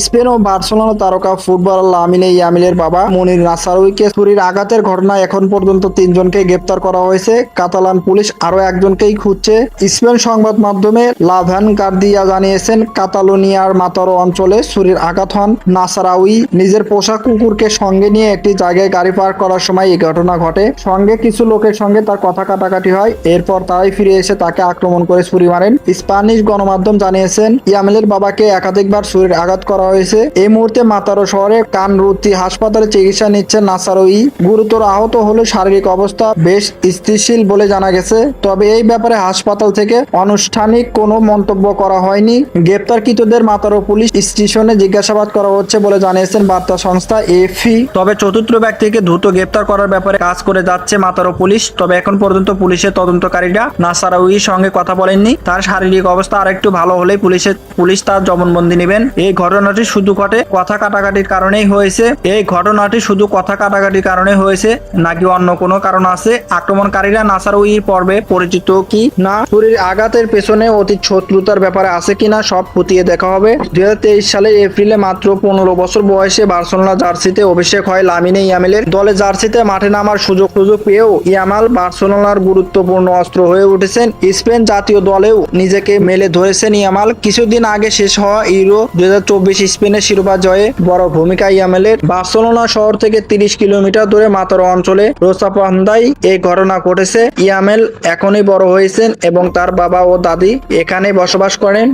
Spain ও Barcelona তারকা footballer Lamine ইয়ামিলের বাবা মুনির নাসারাউইকে ছুরির আঘাতের ঘটনায় এখন পর্যন্ত তিনজনকে গ্রেপ্তার করা হয়েছে। কাতালান পুলিশ আরো একজনকেই খুঁজছে। স্পেন সংবাদ মাধ্যমে লা ভ্যানগার্দিয়া জানিয়েছেন, কাতালোনিয়ার মাতারো অঞ্চলে ছুরির আঘাত হন নাসারাউই। নিজের পোষা কুকুরকে সঙ্গে নিয়ে একটি জায়গায় গাড়ি পার্ক করার সময় এই ঘটনা ঘটে। সঙ্গে কিছু লোকের সঙ্গে তার কথা কাটাকাটি হয়। এরপর তারাই ফিরে এসে তাকে আক্রমণ করে ছুরি মারেন। স্প্যানিশ গণমাধ্যম জানিয়েছেন, ইয়ামিলের বাবাকে একাধিকবার ছুরির আঘাত করা হয়েছে। এই মুহূর্তে মাতারো শহরে কানরুতি হাসপাতালে চিকিৎসা নিচ্ছেন নাসারাউই। গুরুতর আহত হলে শারীরিক অবস্থা বেশ স্থিতিশীল বলে জানা গেছে। তবে এই ব্যাপারে হাসপাতাল থেকে আনুষ্ঠানিক কোনো মন্তব্য করা হয়নি। গ্রেপ্তারকৃতদের মাতারো পুলিশ স্টেশনে জিজ্ঞাসাবাদ করা হচ্ছে বলে জানিয়েছেন বার্তা সংস্থা এএফপি। তবে চতুর্থ ব্যক্তিকে দ্রুত গ্রেপ্তার করার ব্যাপারে কাজ করে যাচ্ছে মাতারো পুলিশ। তবে এখন পর্যন্ত পুলিশের তদন্তকারীরা নাসারাউইর সঙ্গে কথা বলেননি। তার শারীরিক অবস্থা আরেকটু ভালো হলেই পুলিশ তার জবানবন্দি নেবেন। এই ঘটনাটি শুধু কথা কাটাকাটির কারণেই হয়েছে। এই ঘটনাটি শুধু কথা কাটাকাটির কারণে হয়েছে নাকি অন্য কোনো কারণ আছে? আক্রমণকারীরা নাসারাউইর পর্বে পরিচিত কি না, ছুরির আঘাতের পেছনে অতীত শত্রুতার ব্যাপারে আছে কিনা সব খতিয়ে দেখা হবে। 2023 সালের এপ্রিলে মাত্র 15 বছর বয়সে বার্সেলোনা জার্সিতে অভিষেক হয় লামিনে ইয়ামিলের। দলে জার্সিতে মাঠে নামার সুযোগ পেয়েও ইয়ামাল বার্সেলোনার গুরুত্বপূর্ণ অস্ত্র হয়ে উঠেছেন। স্পেন জাতীয় দলেও নিজেকে মেলে ধরেছেন ইয়ামাল। কিছুদিন আগে শেষ হওয়া ইউরো 2024 স্পেনের শিরোপা জয়ে বড় ভূমিকা ইয়ামালের। বার্সেলোনা শহর থেকে 30 কিলোমিটার দূরে মাতারো অঞ্চলে রোসাপান্দায় এই ঘটনা ঘটেছে। ইয়ামেল এখনই বড় হয়েছেন এবং তার বাবা ও দাদি এখানে বসবাস করেন।